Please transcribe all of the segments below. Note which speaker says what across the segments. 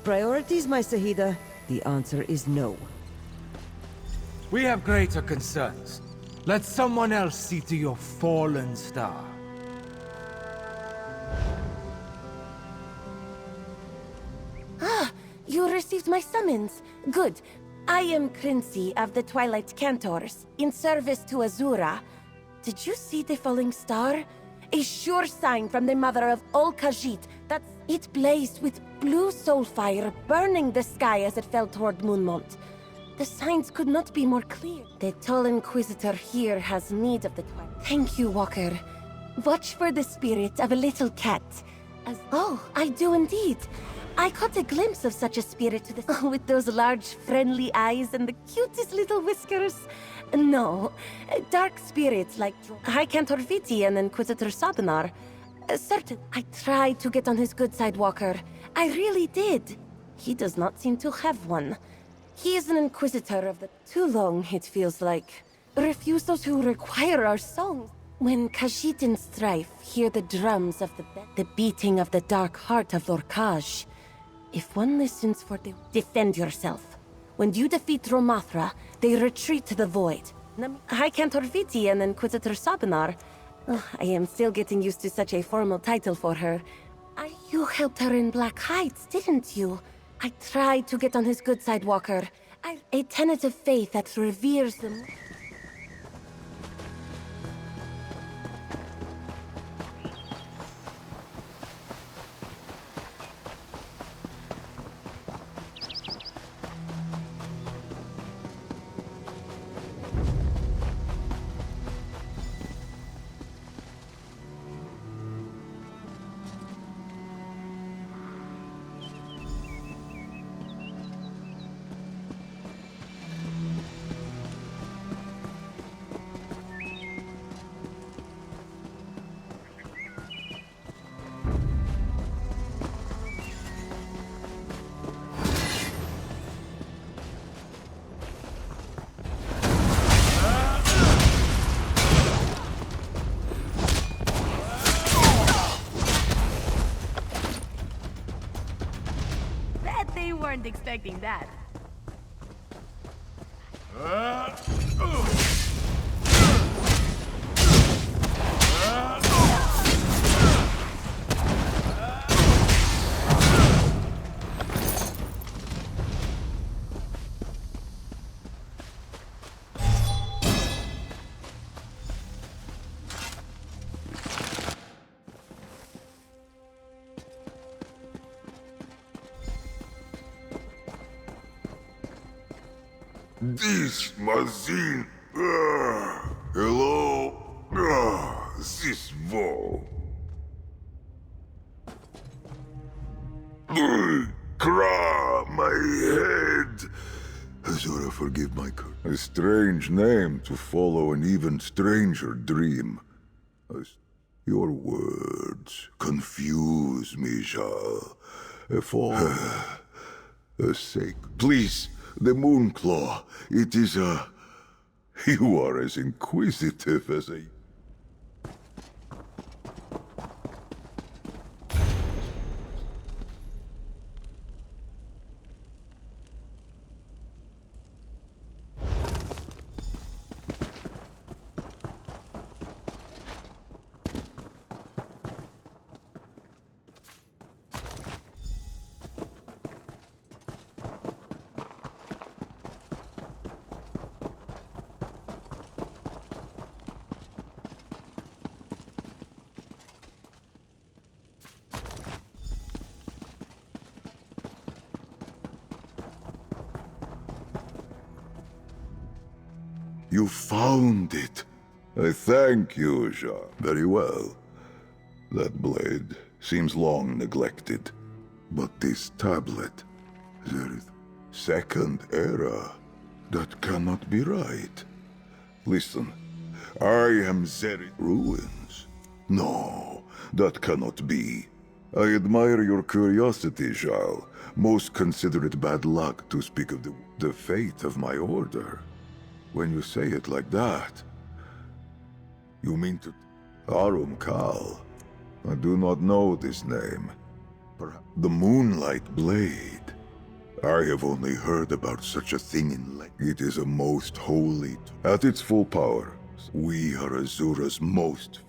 Speaker 1: Priorities, my Sahida? The answer is no.
Speaker 2: We have greater concerns. Let someone else see to your fallen star.
Speaker 3: You received my summons. Good. I am Quincy of the Twilight Cantors, in service to Azura. Did you see the falling star? A sure sign from the mother of all Khajiit that it blazed with blue soul fire, burning the sky as it fell toward Moonlit. The signs could not be more clear. The tall Inquisitor here has need of the Twilight. Thank you, Walker. Watch for the spirit of a little cat. Oh, I do indeed. I caught a glimpse of such a spirit with those large, friendly eyes and the cutest little whiskers. No, dark spirits like High Cantor Viti and Inquisitor Sabinar. Certain. I tried to get on his good side, Walker. I really did. He does not seem to have one. He is an Inquisitor of the too long, it feels like. Refusals who require our songs. When Khajiit in strife hear the drums of the beating of the dark heart of Lorkaj, if one listens for the... Defend yourself. When you defeat Romathra, they retreat to the void. High Cantor Viti and Inquisitor Sabinar. I am still getting used to such a formal title for her. You helped her in Black Heights, didn't you? I tried to get on his good side, Walker. A tenet of faith that reveres them.
Speaker 4: They weren't expecting that.
Speaker 5: This machine. Hello. This wall. Kra, my head. Azura, forgive my curse. A strange name to follow an even stranger dream. Your words confuse me, Jal. For a sake. Please. The Moonclaw, it is a... You are as inquisitive as a... You found it. I thank you, Jean. Very well. That blade seems long neglected. But this tablet, Zerith, second era, that cannot be right. Listen, I am Zerith. Ruins? No, that cannot be. I admire your curiosity, Jal. Most consider it bad luck to speak of the fate of my order. When you say it like that, you mean to... Arum Kal. I do not know this name. Perhaps the Moonlight Blade. I have only heard about such a thing in legend. It is a most holy. At its full power, we are Azura's most.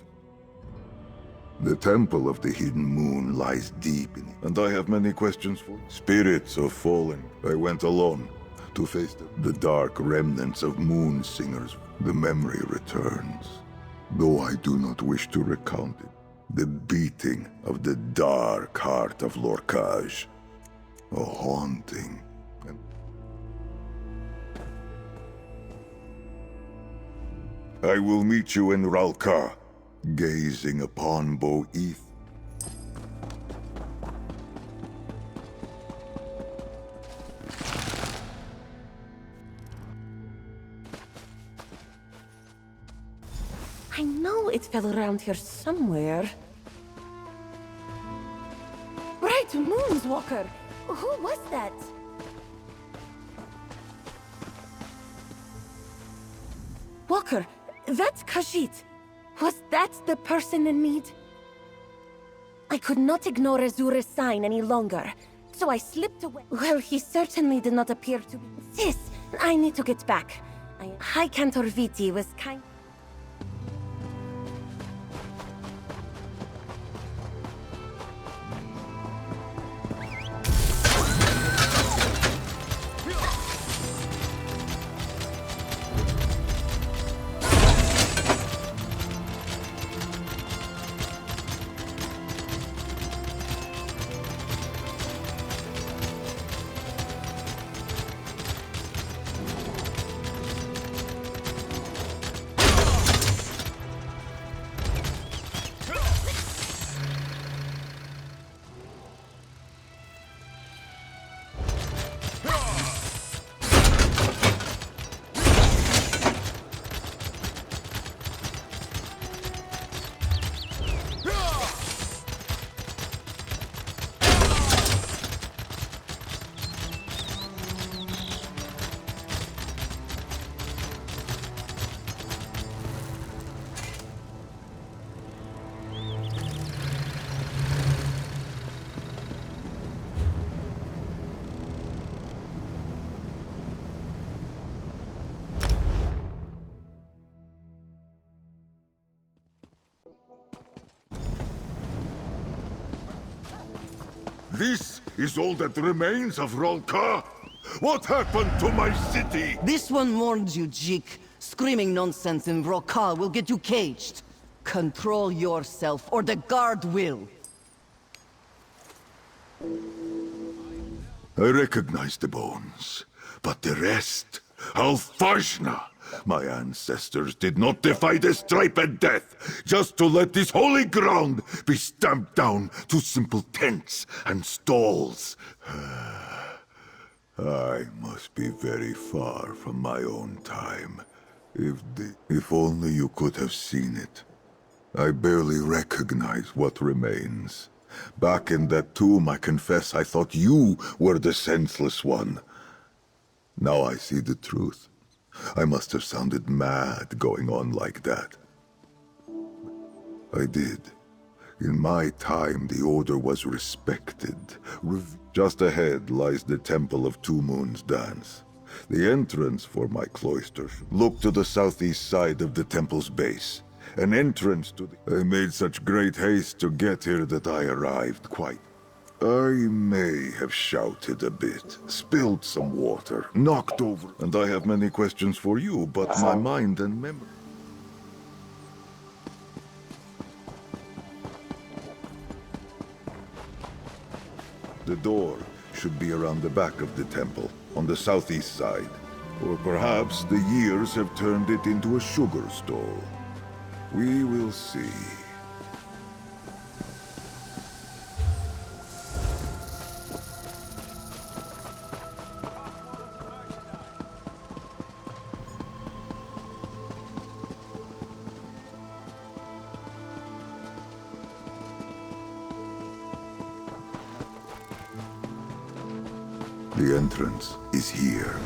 Speaker 5: The Temple of the Hidden Moon lies deep in it, and I have many questions for spirits of fallen. I went alone to face the dark remnants of moon singers. The memory returns, though I do not wish to recount it. The beating of the dark heart of Lorcage. A haunting. I will meet you in Ralka, gazing upon Bo-Eth.
Speaker 3: I know it fell around here somewhere. Bright Moons Walker! Who was that? Walker, that's Khajiit. Was that the person in need? I could not ignore Azura's sign any longer, so I slipped away. Well, he certainly did not appear to be. Sis, I need to get back. High Cantor Viti was kind.
Speaker 5: This is all that remains of Ralka? What happened to my city?
Speaker 6: This one warns you, Jik. Screaming nonsense in Rokal will get you caged. Control yourself, or the guard will.
Speaker 5: I recognize the bones, but the rest... Alfajna! My ancestors did not defy the striped death, just to let this holy ground be stamped down to simple tents and stalls. I must be very far from my own time. If only you could have seen it. I barely recognize what remains. Back in that tomb, I confess I thought you were the senseless one. Now I see the truth. I must have sounded mad going on like that. I did. In my time, the Order was respected. Just ahead lies the Temple of Two Moons Dance. The entrance for my cloister. Look to the southeast side of the temple's base. An entrance to the... I made such great haste to get here that I arrived quite... I may have shouted a bit, spilled some water, knocked over, and I have many questions for you, but my mind and memory... The door should be around the back of the temple, on the southeast side. Or perhaps the years have turned it into a sugar stall. We will see. The entrance is here.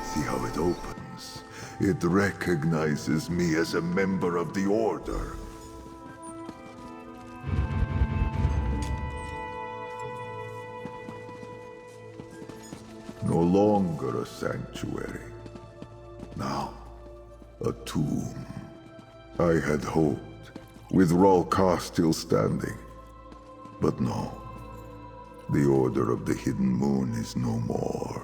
Speaker 5: See how it opens? It recognizes me as a member of the Order. No longer a sanctuary. Now, a tomb. I had hoped, with Rolka still standing. But no. The Order of the Hidden Moon is no more.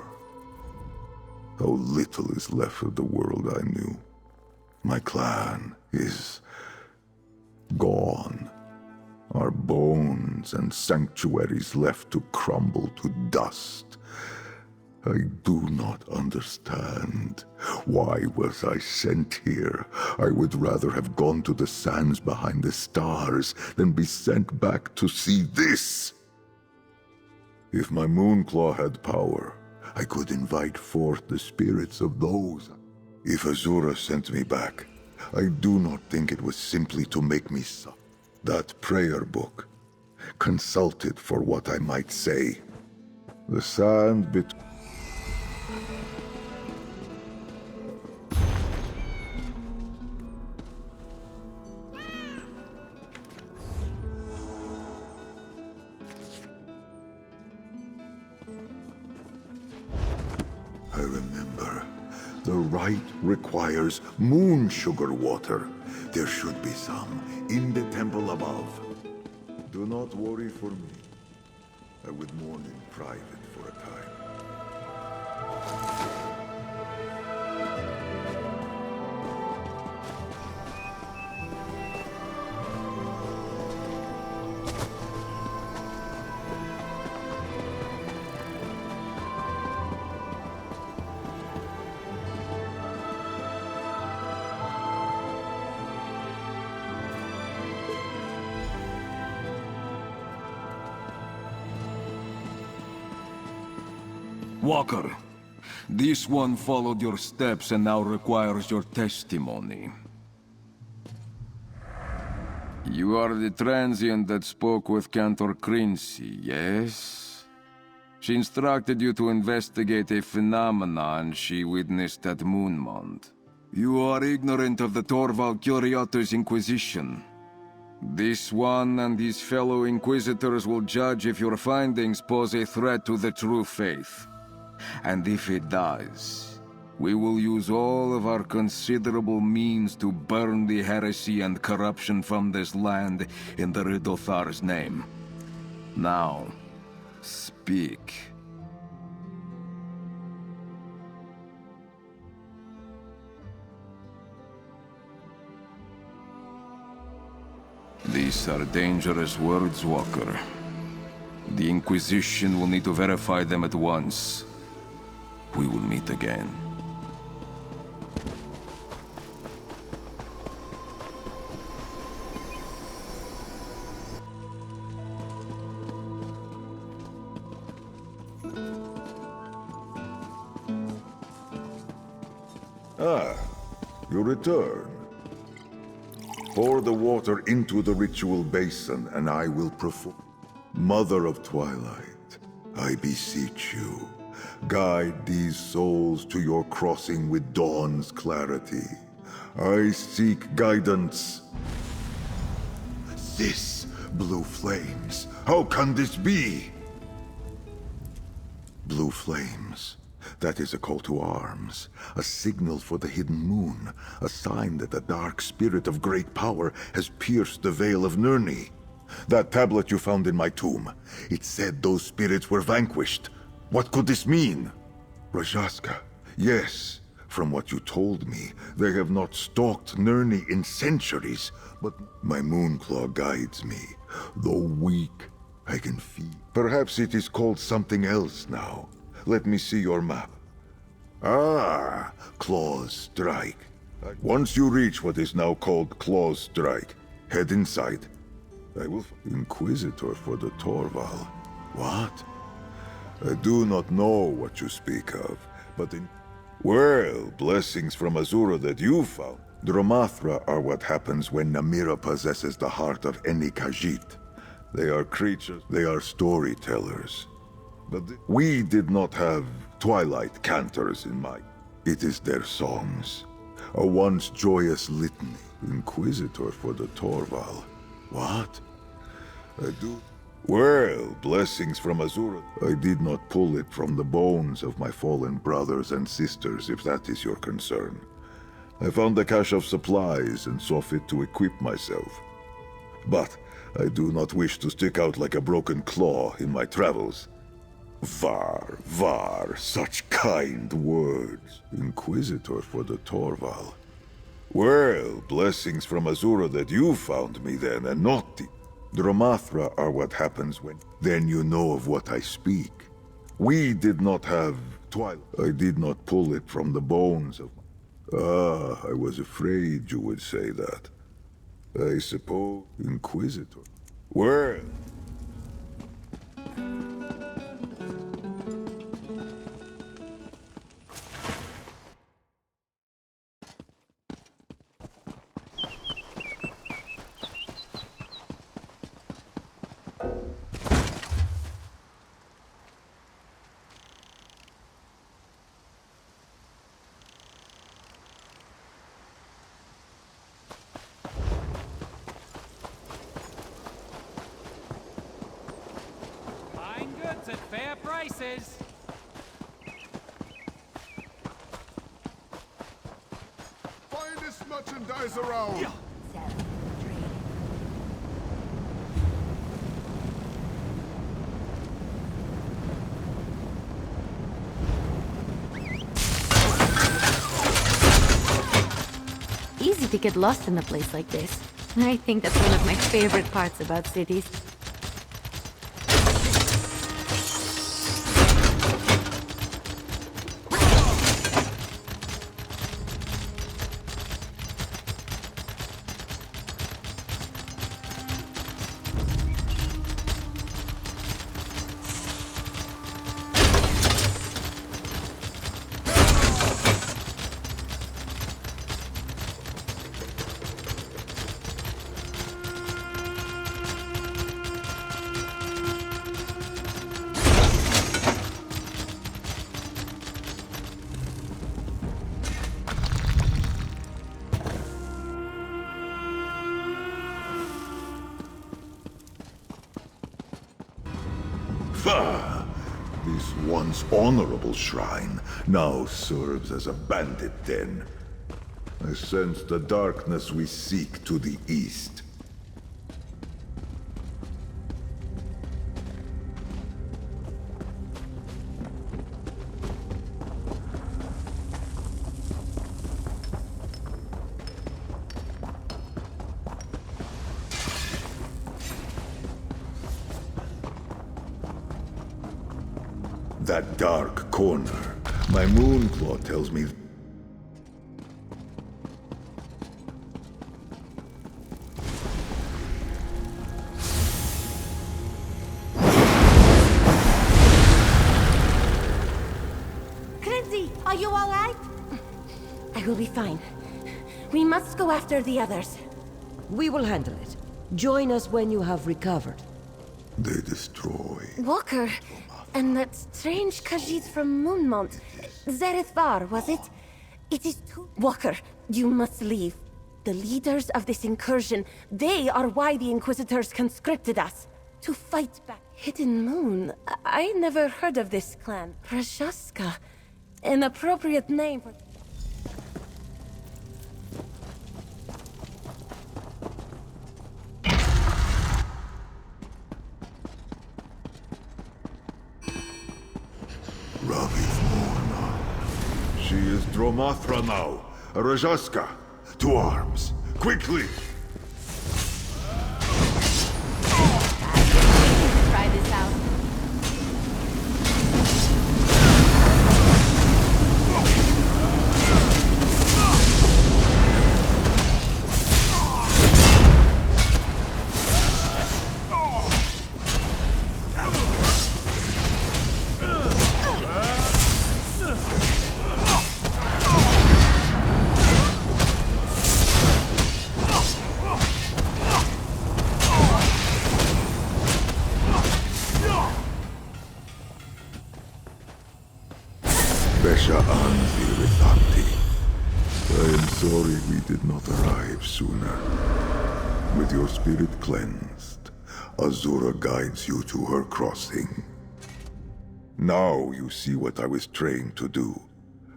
Speaker 5: How little is left of the world I knew. My clan is gone. Our bones and sanctuaries left to crumble to dust. I do not understand. Why was I sent here? I would rather have gone to the sands behind the stars than be sent back to see this. If my Moonclaw had power, I could invite forth the spirits of those. If Azura sent me back, I do not think it was simply to make me suffer. That prayer book, consult it for what I might say. The sand between... I remember. The rite requires moon sugar water. There should be some in the temple above. Do not worry for me. I would mourn in private for a time.
Speaker 7: Walker, this one followed your steps and now requires your testimony. You are the transient that spoke with Cantor Quincy, yes? She instructed you to investigate a phenomenon she witnessed at Moonmont. You are ignorant of the Torval Curiator's Inquisition. This one and his fellow Inquisitors will judge if your findings pose a threat to the true faith. And if it does, we will use all of our considerable means to burn the heresy and corruption from this land in the Ridothar's name. Now, speak. These are dangerous words, Walker. The Inquisition will need to verify them at once. We will meet again.
Speaker 5: Ah, you return. Pour the water into the ritual basin, and I will perform. Mother of Twilight, I beseech you, guide these souls to your crossing with dawn's clarity. I seek guidance. This blue flames. How can this be? Blue flames. That is a call to arms, a signal for the hidden moon, a sign that the dark spirit of great power has pierced the veil of Nirni. That tablet you found in my tomb, it said those spirits were vanquished. What could this mean? Rajaska, yes, from what you told me, they have not stalked Nirni in centuries, but my Moonclaw guides me. Though weak, I can feel. Perhaps it is called something else now. Let me see your map. Ah, Claw's Strike. Once you reach what is now called Claw's Strike, head inside. I will... Inquisitor for the Torval. What? I do not know what you speak of, but in... Well, blessings from Azura that you found. Dromathra are what happens when Namira possesses the heart of any Khajiit. They are creatures, they are storytellers. But we did not have Twilight cantors in mind. It is their songs. A once joyous litany. Inquisitor for the Torval. What? I do... Well, blessings from Azura. I did not pull it from the bones of my fallen brothers and sisters, if that is your concern. I found a cache of supplies and saw fit to equip myself. But I do not wish to stick out like a broken claw in my travels. Var, such kind words. Inquisitor for the Torval. Well, blessings from Azura that you found me then, and not the... Dromathra are what happens when... Then you know of what I speak. We did not have... Twilight. I did not pull it from the bones of... Ah, I was afraid you would say that. I suppose... Inquisitor. Well...
Speaker 8: Fine goods at fair prices.
Speaker 5: Finest merchandise around!
Speaker 4: Easy to get lost in a place like this. I think that's one of my favorite parts about cities.
Speaker 5: Bah! This once honorable shrine now serves as a bandit den. I sense the darkness we seek to the east. That dark corner. My moonclaw tells me...
Speaker 3: Crinzy, are you all right? I will be fine. We must go after the others.
Speaker 1: We will handle it. Join us when you have recovered.
Speaker 5: They destroy...
Speaker 3: Walker, and that strange Khajiit from Moonmont. Zerith Var, was it? It is too... Walker, you must leave. The leaders of this incursion, they are why the Inquisitors conscripted us. To fight back. Hidden Moon? I never heard of this clan. Rashaska. An appropriate name for...
Speaker 5: She is Dromathra now. Rajaska. To arms. Quickly!
Speaker 4: Try this out.
Speaker 5: Besha Anzi Rithanti. I am sorry we did not arrive sooner. With your spirit cleansed, Azura guides you to her crossing. Now you see what I was trained to do.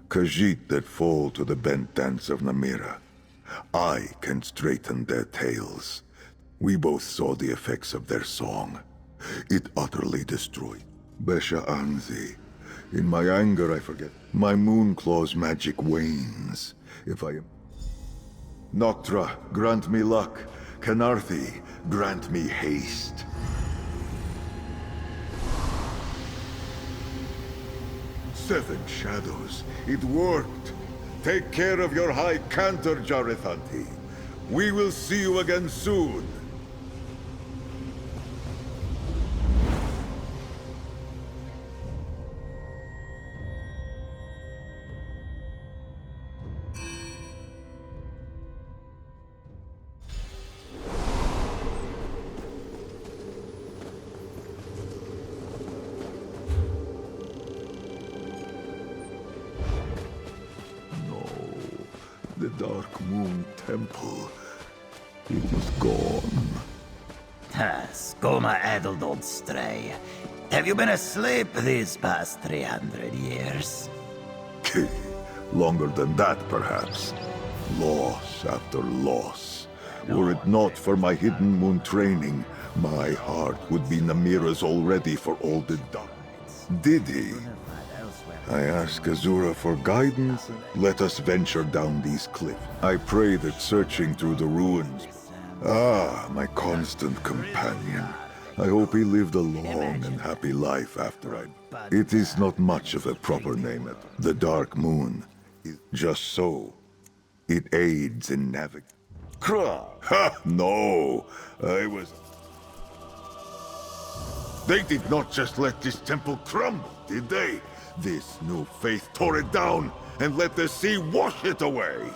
Speaker 5: Khajiit that fall to the bent dance of Namira. I can straighten their tails. We both saw the effects of their song. It utterly destroyed Besha Anzi. In my anger, I forget. My Moonclaw's magic wanes. If I am... Noctra, grant me luck. Canarthi, grant me haste. Seven Shadows. It worked. Take care of your High Cantor, Jarithanti. We will see you again soon. The Dark Moon Temple. It is gone.
Speaker 9: Skoma Adeldod Stray. Have you been asleep these past 300 years?
Speaker 5: Longer than that, perhaps. Loss after loss. Were it not for my Hidden Moon training, my heart would be Namira's already for all the dark. Did he? I ask Azura for guidance. Let us venture down these cliffs. I pray that searching through the ruins... Ah, my constant companion. I hope he lived a long and happy life after I... It is not much of a proper name. The Dark Moon. Just so. It aids in navigating. Ha! No! I was... They did not just let this temple crumble, did they? This new faith tore it down and let the sea wash it away.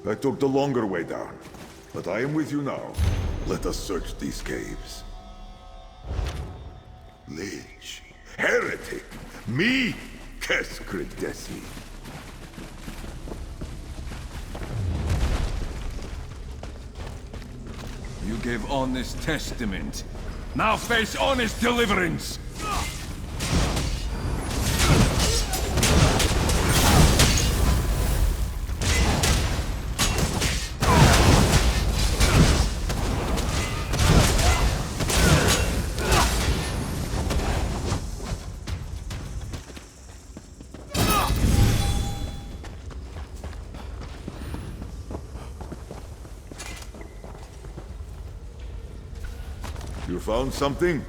Speaker 5: I took the longer way down, but I am with you now. Let us search these caves. Lich, heretic, me, Keskredesi.
Speaker 7: You gave honest testament. Now face honest deliverance!
Speaker 5: You found something?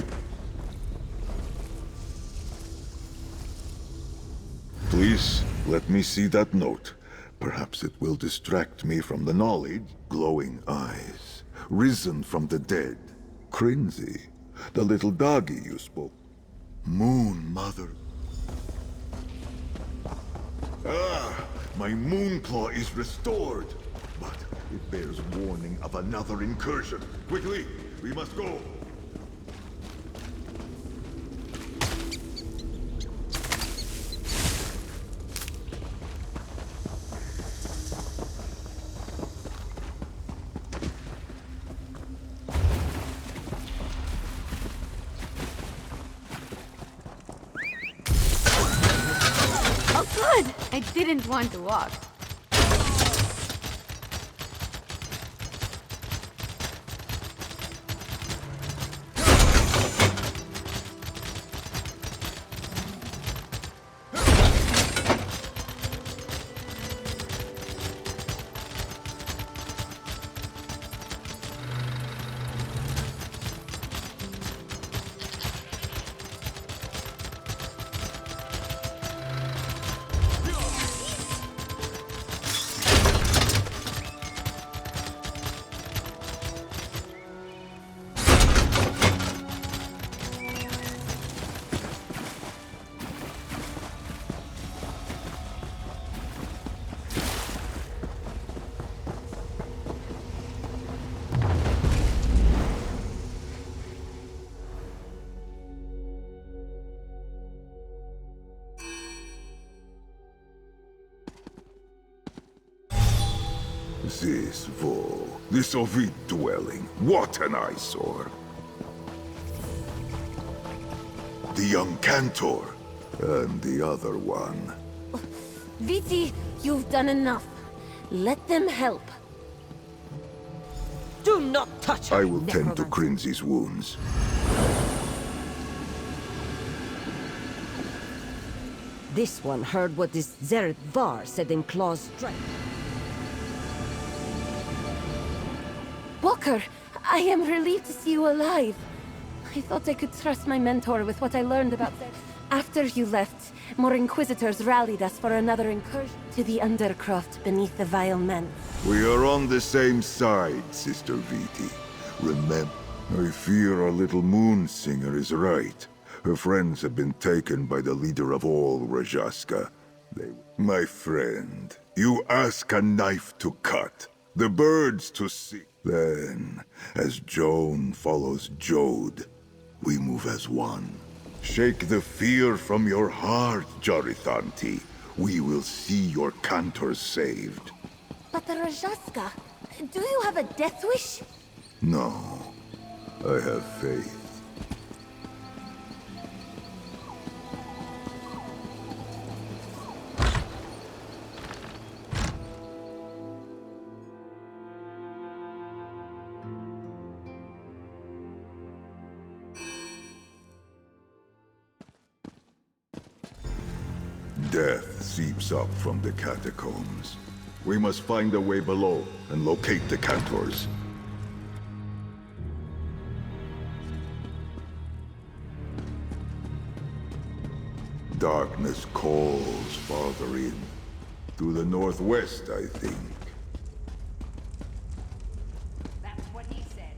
Speaker 5: Please, let me see that note. Perhaps it will distract me from the knowledge. Glowing eyes. Risen from the dead. Crinzy. The little doggy you spoke. Moon Mother. Ah! My Moonclaw is restored. But it bears warning of another incursion. Quickly! We must go!
Speaker 4: Oh, good! I didn't want to walk.
Speaker 5: this, Vo? This Ovid dwelling. What an eyesore. The young Cantor. And the other one.
Speaker 3: Viti, you've done enough. Let them help.
Speaker 1: Do not touch her,
Speaker 5: I will tend to
Speaker 1: necromancer.
Speaker 5: Crinzy's wounds.
Speaker 1: This one heard what this Zerith Var said in Claw's strike.
Speaker 3: Walker, I am relieved to see you alive. I thought I could trust my mentor with what I learned about them. After you left, more Inquisitors rallied us for another incursion to the Undercroft beneath the Vile Men.
Speaker 5: We are on the same side, Sister Viti. Remember, I fear our little moon singer is right. Her friends have been taken by the leader of all Rajaska. My friend, you ask a knife to cut, the birds to see. Then, as Joan follows Jode, we move as one. Shake the fear from your heart, Jarithanti. We will see your Cantors saved.
Speaker 3: But the Rajaska, do you have a death wish?
Speaker 5: No, I have faith. Death seeps up from the catacombs. We must find a way below and locate the Cantors. Darkness calls farther in. To the northwest, I think.
Speaker 8: That's what he said.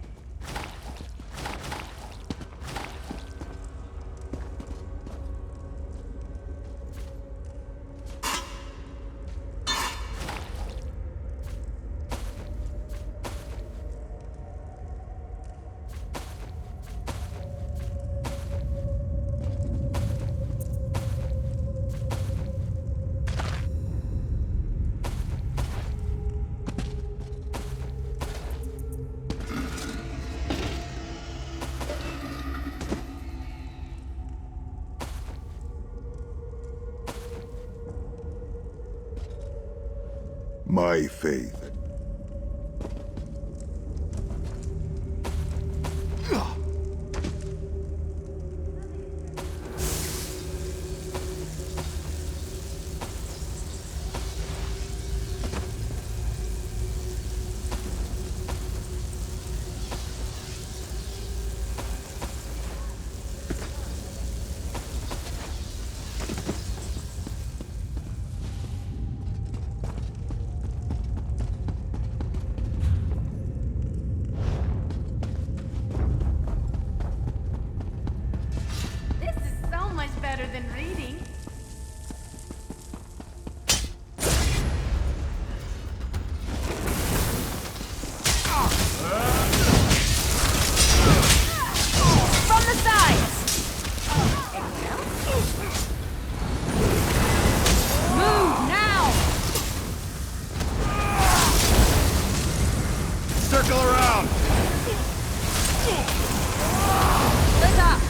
Speaker 5: My faith.
Speaker 4: This is so much better than reading.
Speaker 3: From the sides! Move now!
Speaker 2: Circle around!
Speaker 3: Split up!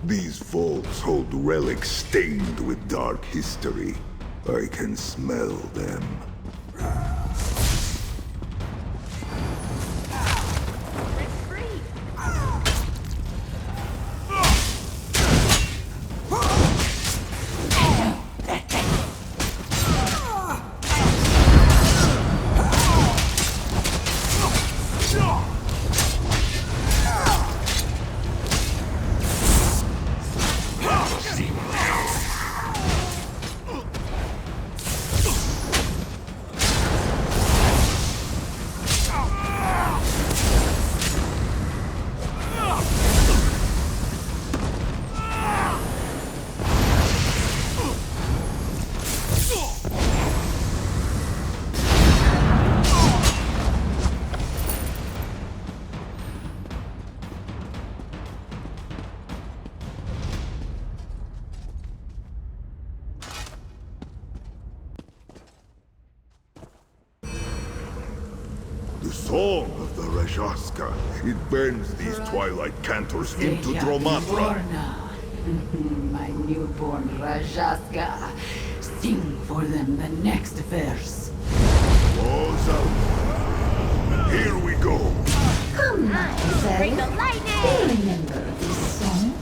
Speaker 5: These vaults hold relics stained with dark history. I can smell them. The song of the Rajaska. It bends these twilight cantors into Dromatra.
Speaker 8: My newborn Rajaska. Sing for them the next verse.
Speaker 5: Oza. Here we go.
Speaker 8: Come on, Zerith. Do you remember this song?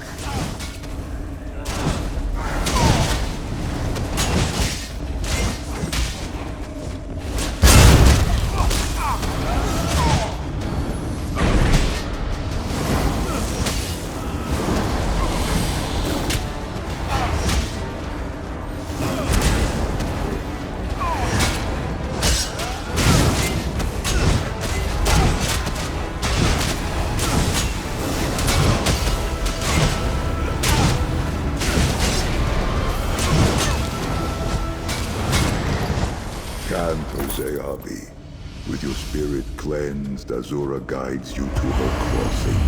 Speaker 5: Cantor Zeabi. With your spirit cleansed, Azura guides you to her crossing.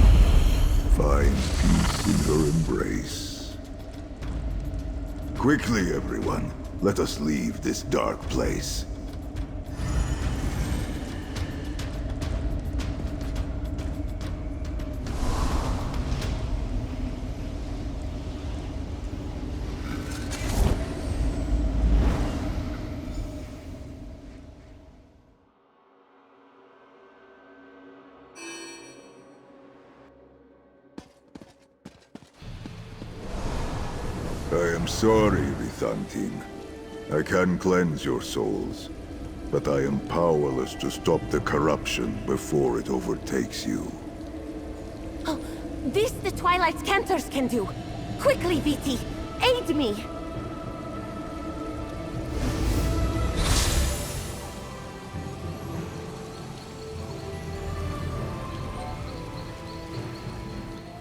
Speaker 5: Find peace in her embrace. Quickly, everyone. Let us leave this dark place. I am sorry, Rithantin. I can cleanse your souls, but I am powerless to stop the corruption before it overtakes you.
Speaker 3: Oh, this the Twilight's Cantors can do. Quickly, VT, aid me.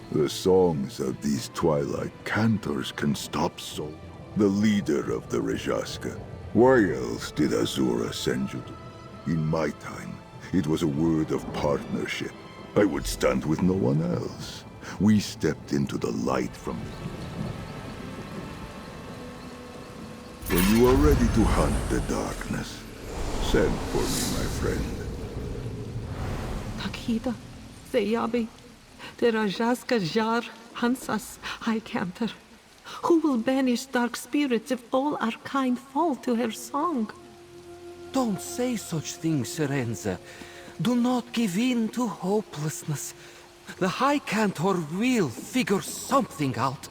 Speaker 5: The songs of these twilight cantors can stop Sol, the leader of the Rajaska. Why else did Azura send you to? In my time, it was a word of partnership. I would stand with no one else. We stepped into the light from... When you are ready to hunt the darkness, send for me, my friend.
Speaker 10: Takida, Zeyabi, the Rajaska Jar hunts us, High Cantor. Who will banish dark spirits if all our kind fall to her song?
Speaker 11: Don't say such things, Serenza. Do not give in to hopelessness. The High Cantor will figure something out.